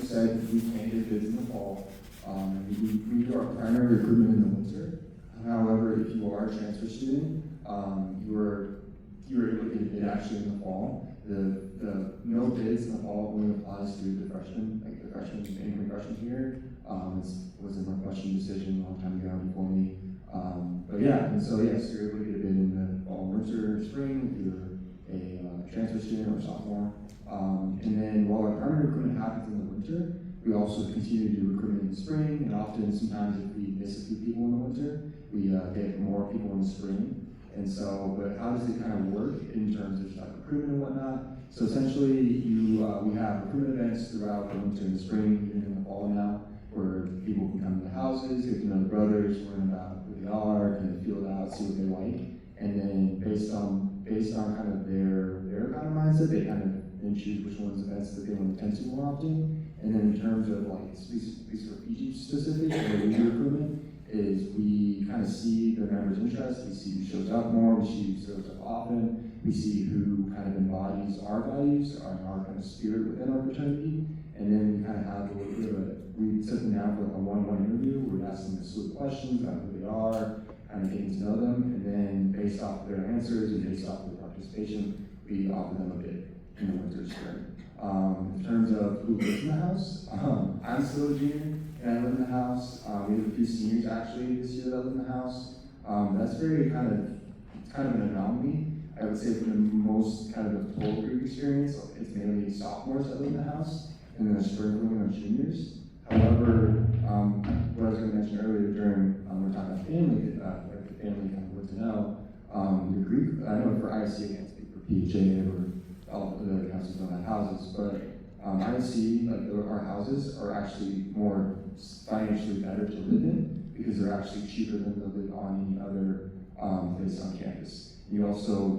said, we can't get bids in the fall. We do our primary recruitment in the winter. However, if you are a transfer student, you are able to get a bid actually in the fall. The no bids in the fall only applies to the freshmen, like the freshmen, incoming freshmen here. This was a Northwestern decision a long time ago before me. But yeah, and so yes, you're able to get a bid in the fall, winter, spring, if you're a transfer student or sophomore. And then while our primary recruitment happens in the winter, we also continue to do recruitment in the spring, and often sometimes if we miss a few people in the winter, we get more people in the spring. And so, but how does it kind of work in terms of like recruitment and whatnot? So essentially, we have recruitment events throughout the winter and the spring, even in the fall now, where people can come to the houses, get to know the brothers, learn about who they are, kind of feel it out, see what they like, and then based on kind of their kind of mindset, they kind of then choose which ones events that they want to attend to more often. And then in terms of like speech specific or leader recruitment, is we kind of see the members' interest, we see who shows up more, we see who shows up often, we see who kind of embodies our values, our kind of spirit within our fraternity, and then we kind of have we sit them down for like a one-on-one interview where we ask them a slew of questions about who they are, kind of getting to know them, and then based off of their answers and based off of their participation, we offer them a bid in the winter spring. In terms of who lives in the house, I'm still a junior and I live in the house. We have a few seniors actually this year that live in the house. That's very kind of an anomaly. I would say for the most kind of the total group experience, it's mainly sophomores that live in the house, and then a sprinkling of juniors. However, what I was going to mention earlier during we're talking about family, like the family kind of what to know. The Greek, I know for ISC, I can't speak for PHA or all the other houses don't have houses, but ISC, like our houses are actually more financially better to live in because they're actually cheaper than to live on any other place on campus. We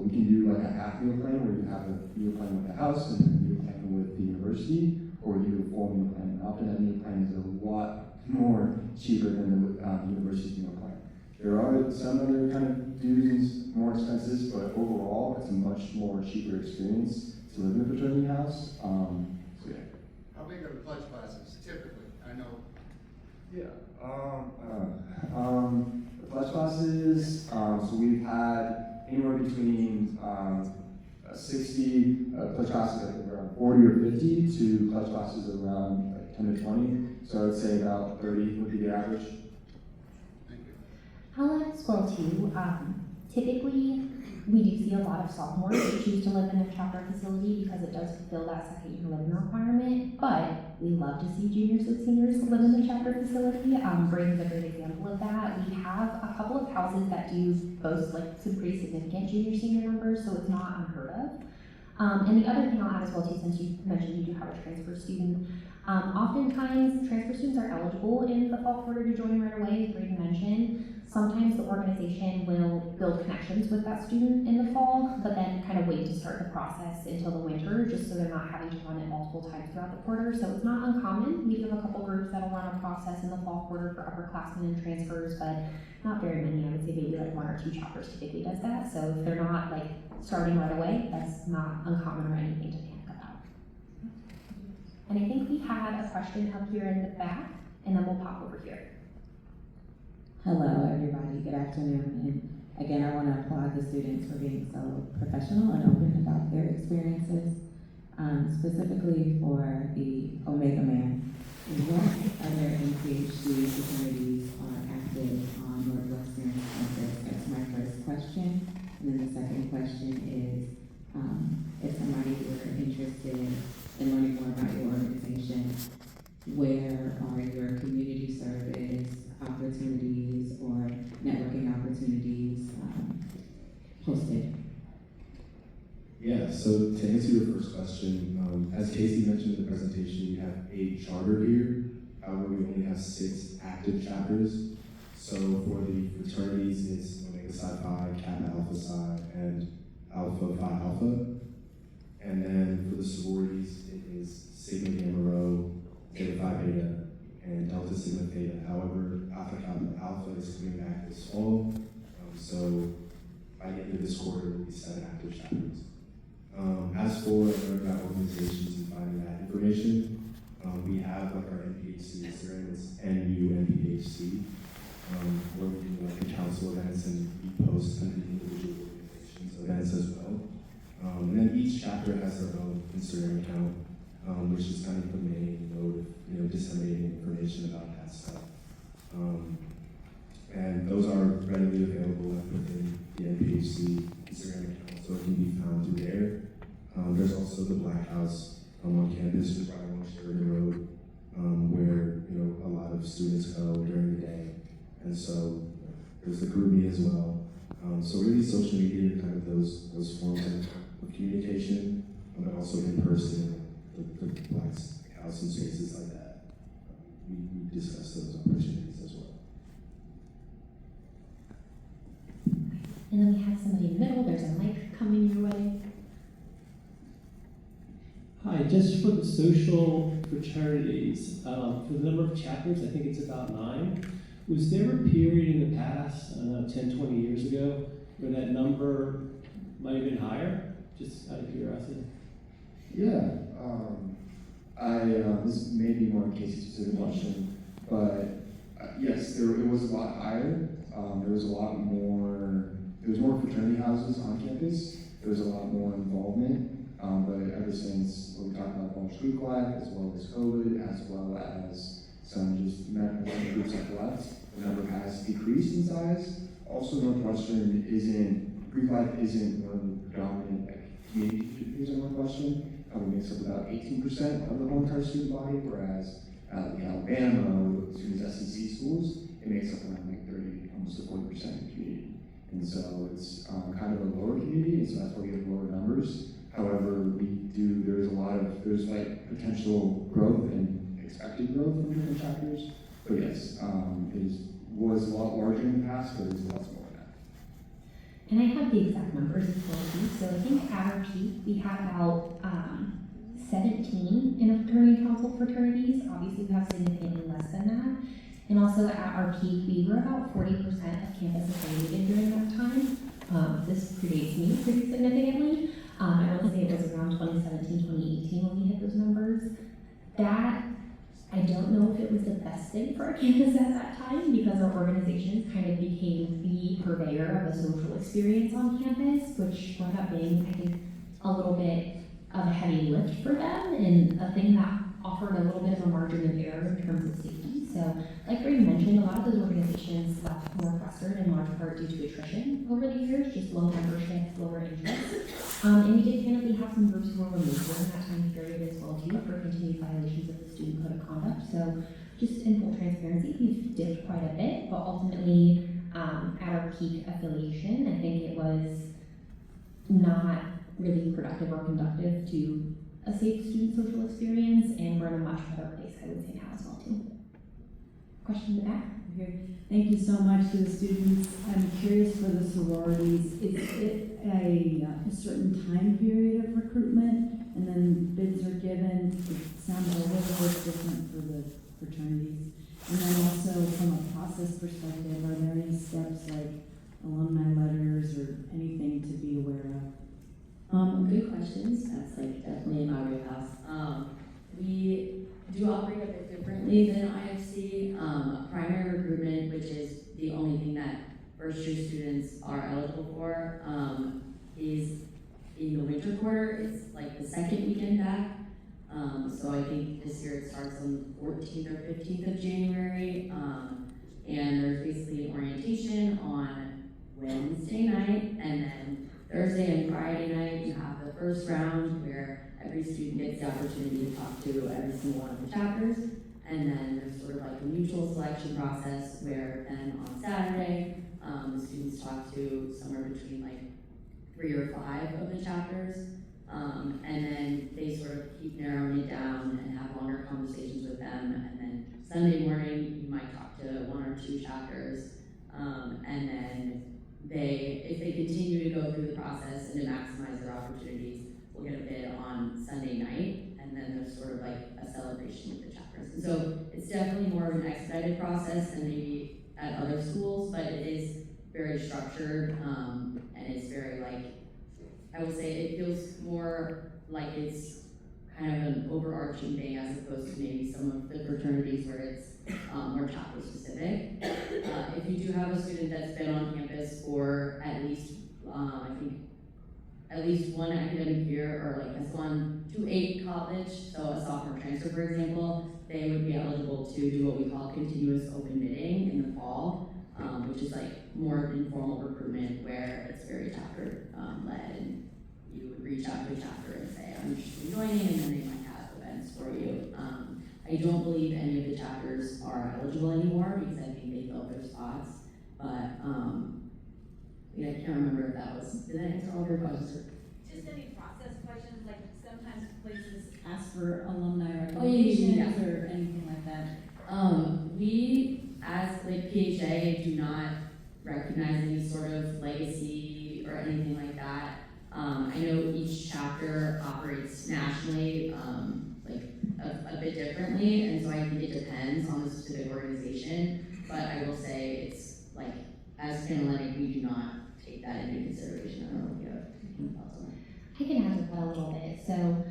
can do like a half meal plan where you have a meal plan with the house and a meal plan with the university, or you do a full meal plan. Often that meal plan is a lot more cheaper than the university meal plan. There are some other kind of dues and more expenses, but overall it's a much more cheaper experience to live in a fraternity house. So yeah. How big are the pledge classes typically? I know. Yeah. The pledge classes, so we've had anywhere between 60 pledge classes, like around 40 or 50, to pledge classes around like 10 to 20. So I would say about 30 would be the average. Thank you. I'll add as well too. Typically, we do see a lot of sophomores who choose to live in a chapter facility because it does fulfill that second year living requirement, but we love to see juniors and seniors live in the chapter facility. Brings a great example of that. We have a couple of houses that do boast like some pretty significant junior-senior numbers, so it's not unheard of. And the other thing I'll add as well too, since you mentioned you do have a transfer student, oftentimes transfer students are eligible in the fall quarter to join right away, as Braden mentioned. Sometimes the organization will build connections with that student in the fall, but then kind of wait to start the process until the winter, just so they're not having to run it multiple times throughout the quarter. So it's not uncommon. We do have a couple groups that'll run a process in the fall quarter for upperclassmen and transfers, but not very many. I would say maybe like 1 or 2 chapters typically does that. So if they're not like starting right away, that's not uncommon or anything to panic about. And I think we had a question up here in the back, and then we'll pop over here. Hello, everybody. Good afternoon. And again, I want to applaud the students for being so professional and open about their experiences. Specifically for the Omega Man, what other MPHD fraternities are active on Northwestern campus? That's my first question. And then the second question is, if somebody were interested in learning more about your organization, where are your community service opportunities or networking opportunities hosted? Yeah, so to answer your first question, as Casey mentioned in the presentation, we have 8 chartered here. However, we only have 6 active chapters. So for the fraternities, it's Omega Psi Phi, Kappa Alpha Psi, and Alpha Phi Alpha. And then for the sororities, it is Sigma Gamma Rho, Zeta Phi Beta, and Delta Sigma Theta. However, Alpha Kappa Alpha is coming back this fall. So by the end of this quarter, there will be 7 active chapters. As for learning about organizations and finding that information, We have like our NPHC Instagram, it's NUNPHC, where we do like the council events and we post kind of the individual organizations events as well. And then each chapter has their own Instagram account, which is kind of the main mode of disseminating information about that stuff. And those are readily available within the NPHC Instagram account, so it can be found through there. There's also the Black House on campus, just right along Sheridan Road, where a lot of students go during the day, and so there's the GroupMe as well. So really, social media are kind of those forms of communication, but also in person, the Black House and spaces like that. We discuss those opportunities as well. And then we have somebody in the middle, there's a mic coming your way. Hi, just for the social fraternities, for the number of chapters, I think it's about 9. Was there a period in the past, I don't know, 10, 20 years ago, where that number might have been higher? Just out of curiosity. Yeah, this may be more Casey specific question, but yes, it was a lot higher. There was more fraternity houses on campus. There was a lot more involvement. But ever since we talked about Walsh Creek Life, as well as COVID, as well as some just member groups have left, the number has decreased in size. Also, Northwestern Greek Life isn't one of the predominant community contributors in Northwestern. Probably makes up about 18% of the whole entire student body, whereas Alabama, students SEC schools, it makes up around like 30, almost 40% of the community. And so it's kind of a lower community, and so that's why we have lower numbers. However, there's like potential growth and expected growth from different chapters. But yes, was a lot larger in the past, but it's lots more now. And I have the exact numbers as well too. So I think at our peak, we had about 17 in a fraternity council fraternities. Obviously, we have significantly less than that. And also at our peak, we were about 40% of campus affiliated during that time. This predates me pretty significantly. I want to say it was around 2017, 2018 when we hit those numbers. That, I don't know if it was the best thing for our campus at that time, because our organizations kind of became the purveyor of a social experience on campus, which wound up being, I think, a little bit of a heavy lift for them, and a thing that offered a little bit of a margin of error in terms of safety. So, like Brady mentioned, a lot of those organizations left Northwestern in large part due to attrition over the years, just low membership, lower interest. And we did candidly have some groups who were removed during that time period as well too for continued violations of the student code of conduct. So just in full transparency, we've dipped quite a bit, but ultimately at our peak affiliation, I think it was not really productive or conductive to a safe student social experience, and we're in a much better place, I would say, now as well too. Question in the back? Okay. Thank you so much to the students. I'm curious for the sororities, is it a certain time period of recruitment and then bids are given? It sounds a little bit different for the fraternities. And then also from a process perspective, are there any steps like alumni letters or anything to be aware of? Good questions. That's like definitely in my wheelhouse. We do operate a bit differently than IFC. Primary recruitment, which is the only thing that first year students are eligible for, is in the winter quarter. It's like the second weekend back. So I think this year it starts on the 14th or 15th of January. And there's basically an orientation on Wednesday night, and then Thursday and Friday night, you have the first round where every student gets the opportunity to talk to every single one of the chapters. And then there's sort of like a mutual selection process where then on Saturday, the students talk to somewhere between like 3 or 5 of the chapters. And then they sort of keep narrowing it down and have longer conversations with them. And then Sunday morning, you might talk to 1 or 2 chapters. And then if they continue to go through the process and to maximize their opportunities, we'll get a bid on Sunday night, and then there's sort of like a celebration with the chapters. And so it's definitely more of an expedited process than maybe at other schools, but it is very structured, and it's very like, I would say it feels more like it's kind of an overarching thing as opposed to maybe fraternities where it's more chapter specific. If you do have a student that's been on campus for at least, I think, at least one academic year, or like has gone to a college, so a sophomore transfer, for example, they would be eligible to do what we call continuous open bidding in the fall, which is like more informal recruitment where it's very chapter led, and you would reach out to a chapter and say, I'm interested in joining, and then they might have events for you. I don't believe any of the chapters are eligible anymore because I think they filled their spots, but yeah, I can't remember if that was, did that answer all your questions? Just any process questions, like sometimes places Ask for alumni Oh, yeah. recommendations or anything like that? We, as like PHA, do not recognize any sort of legacy or anything like that. I know each chapter operates nationally, like a bit differently, and so I think it depends on the specific organization, but I will say it's like, as Panhellenic, we do not take that into consideration. I don't know if you have any thoughts on that. I can add to that a little bit. So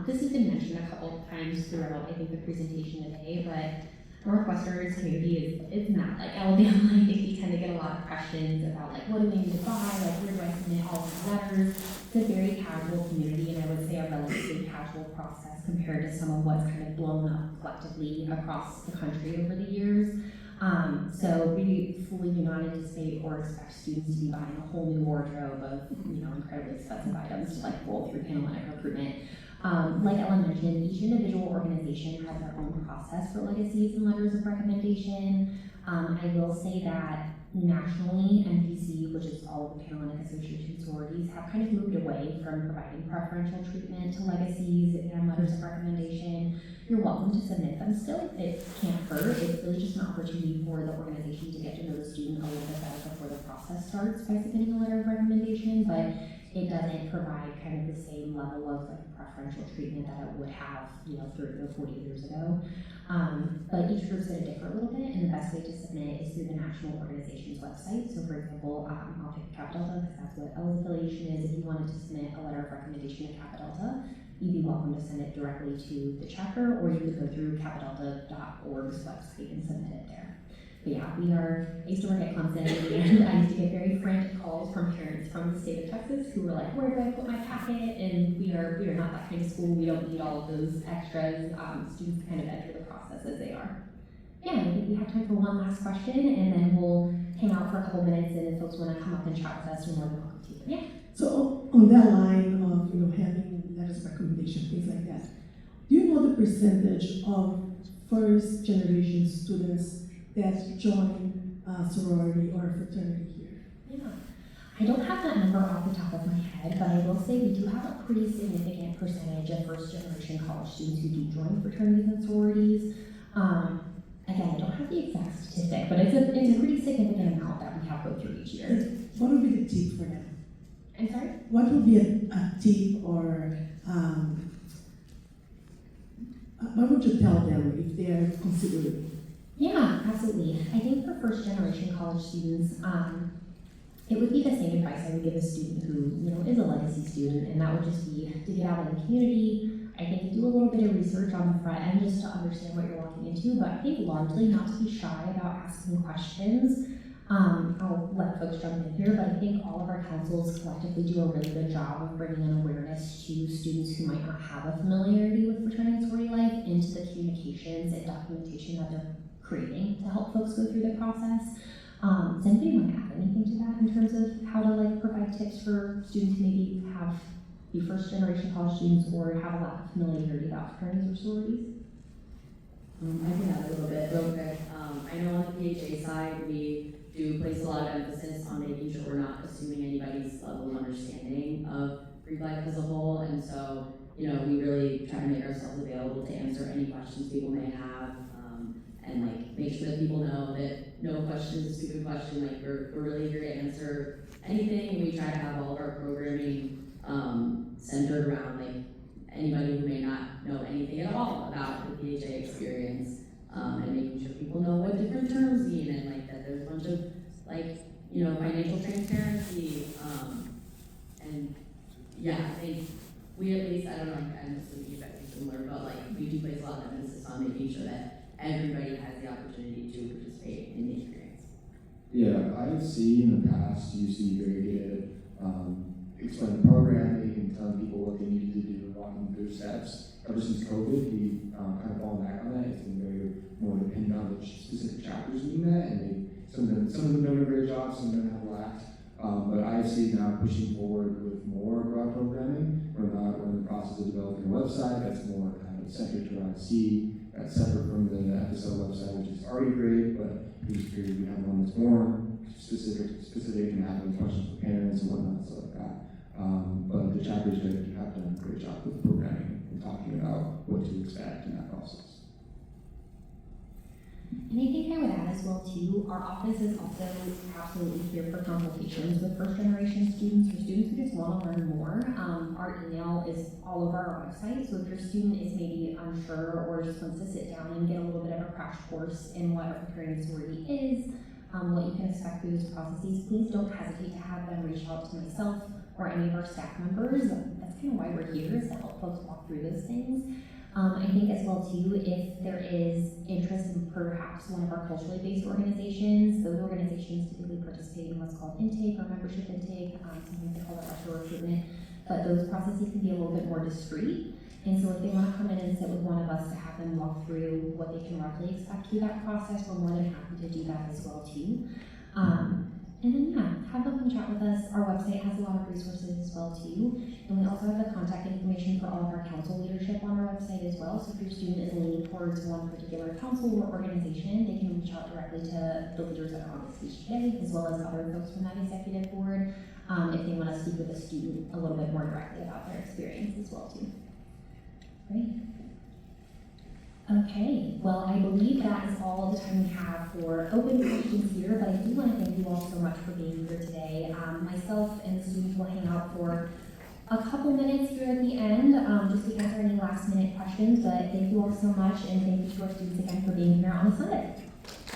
this has been mentioned a couple of times throughout, I think, the presentation today, but Northwestern's community is not like Alabama. I think we tend to get a lot of questions about like, what do we need to buy? Like, where do I submit all of the letters? It's a very casual community, and I would say a relatively casual process compared to some of what's kind of blown up collectively across the country over the years. So we fully do not anticipate or expect students to be buying a whole new wardrobe of, incredibly expensive items to like roll through Panhellenic recruitment. Like Ellen mentioned, each individual organization has their own process for legacies and letters of recommendation. I will say that nationally, NPC, which is all of the Panhellenic Association sororities, have kind of moved away from providing preferential treatment to legacies and letters of recommendation. You're welcome to submit them still. It can't hurt. It's really just an opportunity for the organization to get to know the student a little bit better before the process starts by submitting a letter of recommendation, but it doesn't provide kind of the same level of like preferential treatment that it would have, 30 or 40 years ago. But each group's going to differ a little bit, and the best way to submit is through the national organization's website. So for example, I'll pick Kappa Delta because that's what Ella's affiliation is. If you wanted to submit a letter of recommendation to Kappa Delta, you'd be welcome to send it directly to the chapter, or you could go through kappadelta.org's website and submit it there. But yeah, I used to work at Clemson, and I used to get very frantic calls from parents from the state of Texas who were like, where do I put my packet? And we are not that kind of school. We don't need all of those extras. Students kind of enter the process as they are. Yeah, I think we have time for one last question, and then we'll hang out for a couple minutes, and if folks want to come up and chat with us, we're more than welcome to. Yeah. So on that line of having letters of recommendation, things like that, do you know the percentage of first generation students that join a sorority or a fraternity here? Yeah. I don't have that number off the top of my head, but I will say we do have a pretty significant percentage of first generation college students who do join fraternities and sororities. Again, I don't have the exact statistic, but it's a pretty significant amount that we have go through each year. What would be the tip for them? I'm sorry? What would be a tip, or what would you tell them if they are considering? Yeah, absolutely. I think for first generation college students, it would be the same advice I would give a student who, is a legacy student, and that would just be to get out in the community. I think do a little bit of research on the front end just to understand what you're walking into, but I think largely not to be shy about asking questions. I'll let folks jump in here, but I think all of our councils collectively do a really good job of bringing an awareness to students who might not have a familiarity with fraternity and sorority life into the communications and documentation that they're creating to help folks go through the process. Does anybody want to add anything to that in terms of how to provide tips for students who maybe be first generation college students or have a lack of familiarity about fraternities or sororities? I can add a little bit real quick. I know on the PHA side, we do place a lot of emphasis on making sure we're not assuming anybody's level of understanding of Greek life as a whole, and so, we really try to make ourselves available to answer any questions people may have, and make sure that people know that no question is a stupid question. We're really here to answer anything, and we try to have all of our programming centered around anybody who may not know anything at all about the PHA experience, and making sure people know what different terms mean, and that there's a bunch of financial transparency, and yeah, I think we at least, I don't know, I'm assuming you guys similar, but like, we do place a lot of emphasis on making sure that everybody has the opportunity to participate in the experience. Yeah, IFC in the past used to be very good at explaining programming and telling people what they needed to do, walking through steps. Ever since COVID, we kind of fallen back on that. It's been very more dependent on the specific chapters doing that, and some of them doing a great job, some of them have lacked. But IFC is now pushing forward with more broad programming. We're in the process of developing a website that's more kind of centered to IFC, that's separate from the FSL website, which is already great, but we just figured we have one that's more specific and having questions for parents and whatnot, stuff like that. But the chapters have done a great job with programming and talking about what to expect in that process. And I think I would add as well too, our office is also absolutely here for consultations with first generation students or students who just want to learn more. Our email is all over our website, so if your student is maybe unsure or just wants to sit down and get a little bit of a crash course in what a preparing sorority is, what you can expect through those processes, please don't hesitate to have them reach out to myself or any of our staff members. That's kind of why we're here, is to help folks walk through those things. I think as well too, if there is interest in perhaps one of our culturally based organizations, those organizations typically participate in what's called intake or membership intake, sometimes they call it retro recruitment, but those processes can be a little bit more discreet. And so if they want to come in and sit with one of us to have them walk through what they can roughly expect through that process, we're more than happy to do that as well too. And then have them come chat with us. Our website has a lot of resources as well too. And we also have the contact information for all of our council leadership on our website as well. So if your student is leaning towards one particular council or organization, they can reach out directly to the leaders that are on the stage today, as well as other folks from that executive board, if they want to speak with a student a little bit more directly about their experience as well too. Great. Okay, well, I believe that is all the time we have for open questions here, but I do want to thank you all so much for being here today. Myself and the students will hang out for a couple minutes here at the end, just to answer any last minute questions, but thank you all so much, and thank you to our students again for being here on a Sunday.